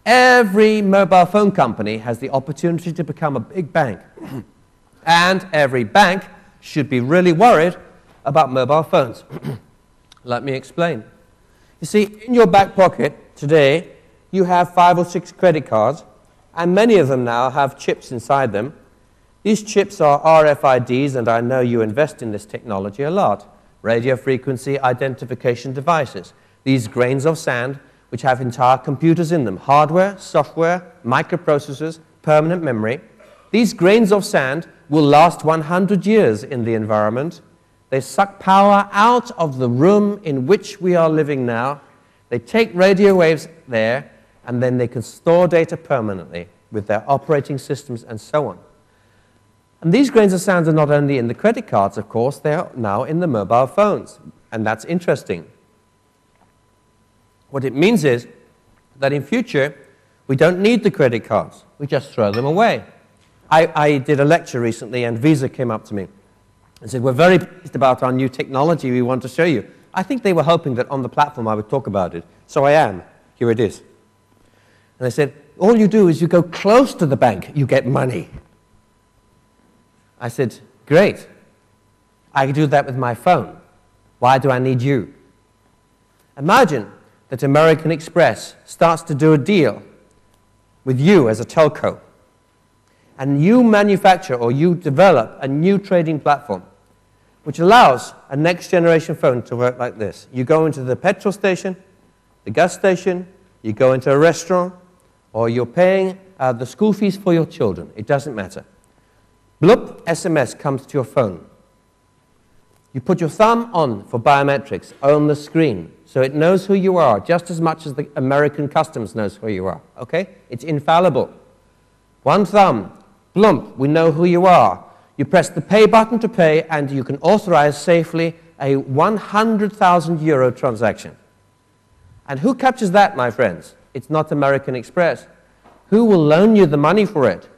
Every mobile phone company has the opportunity to become a big bank. And every bank should be really worried about mobile phones. Let me explain. You see, in your back pocket today, you have 5 or 6 credit cards, and many of them now have chips inside them. These chips are RFIDs, and I know you invest in this technology a lot. Radio frequency identification devices. These grains of sand which have entire computers in them. Hardware, software, microprocessors, permanent memory. These grains of sand will last 100 years in the environment. They suck power out of the room in which we are living now. They take radio waves there, and then they can store data permanently with their operating systems and so on. And these grains of sand are not only in the credit cards, of course, they are now in the mobile phones. And that's interesting. What it means is that in future, we don't need the credit cards. We just throw them away. I did a lecture recently, and Visa came up to me and said, "We're very pleased about our new technology we want to show you." I think they were hoping that on the platform I would talk about it. So I am. Here it is. And they said, "All you do is you go close to the bank, you get money." I said, "Great. I do that with my phone. Why do I need you?" Imagine that American Express starts to do a deal with you as a telco, and you manufacture or you develop a new trading platform which allows a next-generation phone to work like this. You go into the petrol station, the gas station, you go into a restaurant, or you're paying the school fees for your children. It doesn't matter. Bloop, SMS comes to your phone. You put your thumb on for biometrics on the screen, so it knows who you are just as much as the American customs knows who you are, okay? It's infallible. One thumb, bloop, we know who you are. You press the pay button to pay, and you can authorize safely a 100,000 euro transaction. And who captures that, my friends? It's not American Express. Who will loan you the money for it?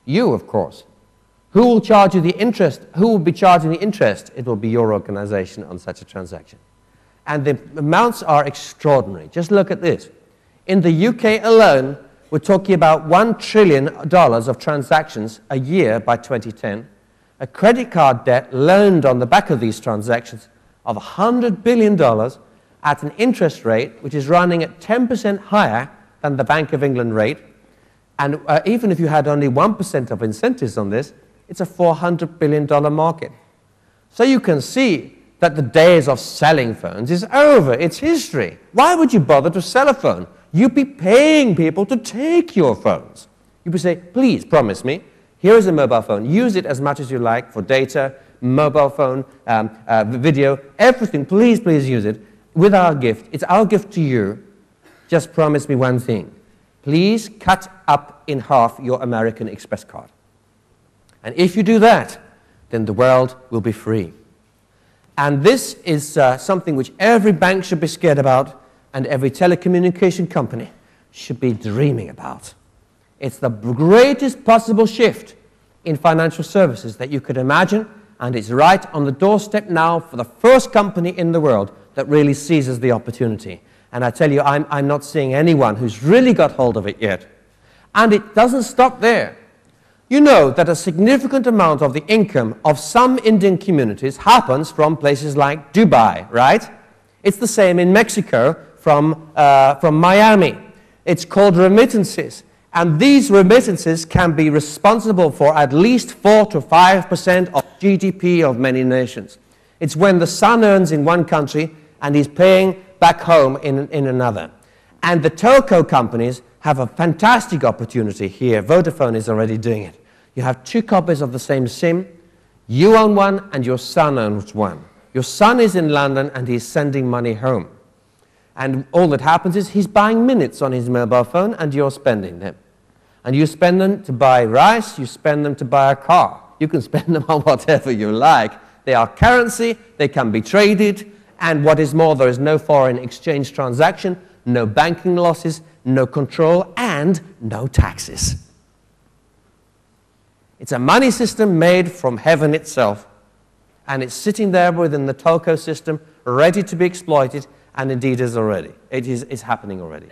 You, of course. Who will charge you the interest? Who will be charging the interest? It will be your organization on such a transaction. And the amounts are extraordinary. Just look at this. In the UK alone, we're talking about $1 trillion of transactions a year by 2010. A credit card debt loaned on the back of these transactions of $100 billion at an interest rate which is running at 10% higher than the Bank of England rate. And even if you had only 1% of incentives on this, it's a $400 billion market. So you can see that the days of selling phones is over. It's history. Why would you bother to sell a phone? You'd be paying people to take your phones. You would say, "Please, promise me, here is a mobile phone. Use it as much as you like for data, mobile phone, video, everything. Please, please use it with our gift. It's our gift to you. Just promise me one thing. Please cut up in half your American Express card. And if you do that, then the world will be free." And this is something which every bank should be scared about, and every telecommunication company should be dreaming about. It's the greatest possible shift in financial services that you could imagine, and it's right on the doorstep now for the first company in the world that really seizes the opportunity. And I tell you, I'm not seeing anyone who's really got hold of it yet. And it doesn't stop there. You know that a significant amount of the income of some Indian communities happens from places like Dubai, right? It's the same in Mexico from Miami. It's called remittances. And these remittances can be responsible for at least 4 to 5% of GDP of many nations. It's when the son earns in one country and he's paying back home in another. And the telco companies have a fantastic opportunity here. Vodafone is already doing it. You have 2 copies of the same SIM. You own one and your son owns one. Your son is in London and he's sending money home. And all that happens is he's buying minutes on his mobile phone and you're spending them. And you spend them to buy rice, you spend them to buy a car. You can spend them on whatever you like. They are currency, they can be traded, and what is more, there is no foreign exchange transaction, no banking losses, no control, and no taxes. It's a money system made from heaven itself, and it's sitting there within the telco system, ready to be exploited, and indeed is already. It's happening already.